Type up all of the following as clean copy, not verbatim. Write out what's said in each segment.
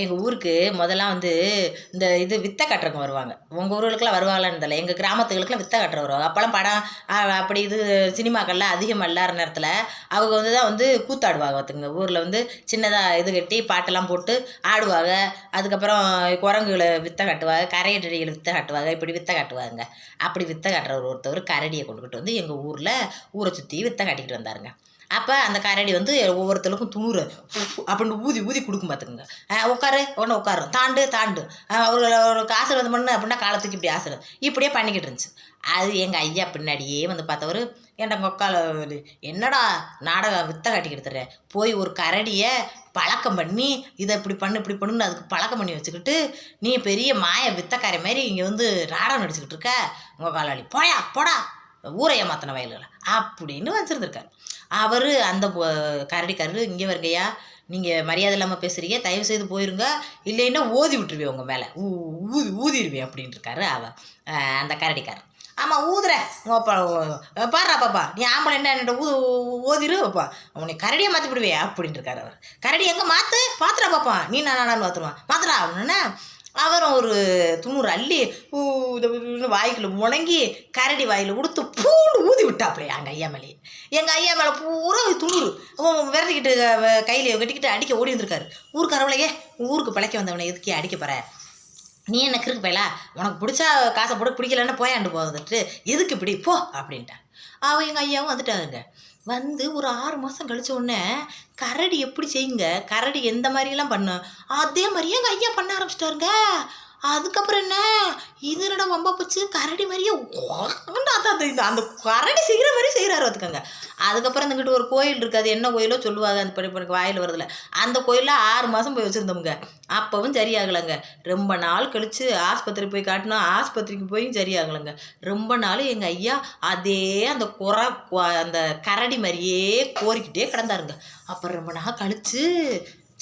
எங்கள் ஊருக்கு முதல்லாம் இந்த இது வித்தை கட்டுறவங்க வருவாங்க. உங்கள் ஊர்களுக்கெல்லாம் வருவாங்களான்னு தெரியல. எங்கள் கிராமத்துகளுக்கெல்லாம் வித்தை கட்டுற வருவாங்க. அப்போல்லாம் படம் அப்படி இது சினிமாக்கள்லாம் அதிகமாக இல்லாத நேரத்தில் அவங்க தான் கூத்தாடுவாங்க. பார்த்துங்க, ஊரில் சின்னதாக இது கட்டி பாட்டெல்லாம் போட்டு ஆடுவாங்க. அதுக்கப்புறம் குரங்குகளை வித்தை காட்டுவாங்க, கரையடிகளை வித்தை காட்டுவாங்க, இப்படி வித்தை காட்டுவாங்க. அப்படி வித்தை காட்டுறவர் ஒருத்தவர் கரடியை கொண்டுக்கிட்டு எங்கள் ஊரை சுற்றி வித்தை காட்டிக்கிட்டு வந்தாருங்க. அப்போ அந்த கரடி ஒவ்வொருத்தருக்கும் துணுறு அப்படின்னு ஊதி ஊதி கொடுக்கும். பார்த்துக்குங்க, உட்காரு உடனே உட்காரும், தாண்டு தாண்டு, ஒரு ஆசீர்வாதம் பண்ணு அப்படின்னா காலத்துக்கு இப்படி ஆசீர்வாதம் இப்படியே பண்ணிக்கிட்டு இருந்துச்சு. அது எங்கள் ஐயா பின்னாடியே பார்த்தவர், ஏன்டா உக்கால என்னடா நாடகம் வித்தை காட்டிக்கிட்டு தர்ற, போய் ஒரு கரடியை பழக்கம் பண்ணி இதை இப்படி பண்ணுன்னு அதுக்கு பழக்கம் பண்ணி வச்சுக்கிட்டு நீ பெரிய மாய வித்தைக்கார மாதிரி இங்கே நாடகம் நடிச்சுக்கிட்டு இருக்க, உங்கள் காலாளி போயா போடா ஊரை ஏமாத்தின வயல்களை அப்படின்னு வச்சுருந்துருக்காரு. அவர் அந்த கரடிக்காரரு, இங்கே வருங்கய்யா, நீங்கள் மரியாதை இல்லாமல் பேசுகிறீங்க, தயவு செய்து போயிருங்க, இல்லைன்னா ஓதி விட்டுருவேன் உங்கள் மேலே, ஊதிடுவேன் அப்படின்ட்டு இருக்காரு அந்த கரடிக்காரர். ஆமாம் ஊதுறேன் பாடுறா பாப்பா, நீ ஆம்பளை என்ன ஓதிரு பாப்பா, உன்னை கரடியை மாற்றி விடுவேன் அப்படின்ட்டு இருக்காரு அவர். கரடி எங்கே மாத்துறா பாப்பா, நீ நானான்னு மாற்றுருவான், மாத்துறா அப்படின்னா அவரும் ஒரு துணுறு அள்ளி வாய்க்குள்ள முணங்கி கரடி வாயில் கொடுத்து பூண்டு ஊதி விட்டாப்லையே எங்கள் ஐயா மேலேயே. எங்கள் ஐயா மேலே பூரா துணுறு விரட்டிக்கிட்டு கையில கட்டிக்கிட்டு அடிக்க ஓடி வந்திருக்காரு. ஊருக்காரவளையே, ஊருக்கு பிழைக்க வந்தவனை எதுக்கே அடிக்க போகிற, நீ என்ன கிறுக்கு போயலா, உனக்கு பிடிச்சா காசை போட்டு பிடிக்கலன்னா போயாண்டு போகுதுட்டு எதுக்கு இப்படி போ அப்படின்ட்டான். அவன் எங்கள் ஐயாவும் வந்துட்டாருங்க. ஒரு 6 மாதம் கழிச்ச உடனே கரடி எப்படி செய்யுங்க, கரடி எந்த மாதிரியெல்லாம் பண்ணும் அதே மாதிரியே எங்கள் ஐயா பண்ண ஆரம்பிச்சிட்டாருங்க. அதுக்கப்புறம் என்ன, இது என்னடா வம்பா போச்சு, கரடி மாதிரியே அந்த கரடி செய்கிற மாதிரி செய்கிறாரு பார்த்துக்கோங்க. அதுக்கப்புறம் இங்கிட்ட ஒரு கோயில் இருக்குது, அது என்ன கோயிலோ சொல்லுவாங்க, அந்த படிப்பு வாயில் வருதில்ல, அந்த கோயிலில் 6 மாதம் போய் வச்சுருந்தோமுங்க. அப்பவும் சரியாகலைங்க. ரொம்ப நாள் கழித்து ஆஸ்பத்திரி போய் காட்டினா ஆஸ்பத்திரிக்கு போயும் சரியாகலைங்க. ரொம்ப நாள் எங்கள் ஐயா அதே அந்த கரடி மாதிரியே கோரிக்கிட்டே கிடந்தாருங்க. அப்புறம் ரொம்ப நாள் கழித்து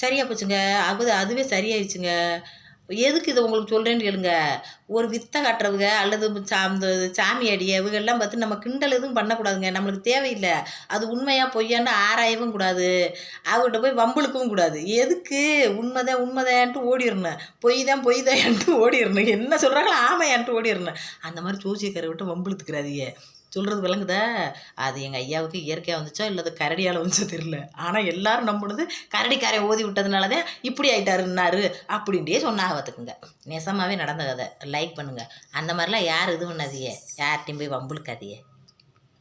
சரியாக போச்சுங்க. அதுவே சரியாயிடுச்சுங்க. எதுக்கு இதை உங்களுக்கு சொல்கிறேன்னு கேளுங்க. ஒரு வித்தை காட்டுறவங்க அல்லது அந்த சாமி அடிய இவங்கெல்லாம் பார்த்து நம்ம கிண்டல் எதுவும் பண்ணக்கூடாதுங்க. நம்மளுக்கு தேவையில்லை. அது உண்மையாக பொய்யான்னு ஆராயவும் கூடாது, அவங்ககிட்ட போய் வம்புழுக்கவும் கூடாது. எதுக்கு உண்மைதான்ட்டு ஓடிடணும், பொய் தான்ட்டு ஓடிடணும், என்ன சொல்கிறாங்களோ ஆமையான்ட்டு ஓடிடணும். அந்த மாதிரி ஜோசியக்காரை விட்டு வம்புழுத்துக்கிறாதீங்க. சொல்கிறது விளங்குதா? அது எங்கள் ஐயாவுக்கு இயற்கையாக வந்துச்சோ இல்லை அது கரடியால் வந்துச்சோ தெரியல. ஆனால் எல்லாரும் நம்பினது கரடிக்காரை ஓதி விட்டதுனால தான் இப்படி ஆயிட்டாருன்னாரு அப்படின்ட்டே சொன்னாங்க. பார்த்துக்குங்க, நெசமாகவே நடந்த கதை. லைக் பண்ணுங்கள். அந்த மாதிரிலாம் யார் இது பண்ணாதீங்க, யார்கிட்டையும் போய் வம்புழுக்காதீங்க.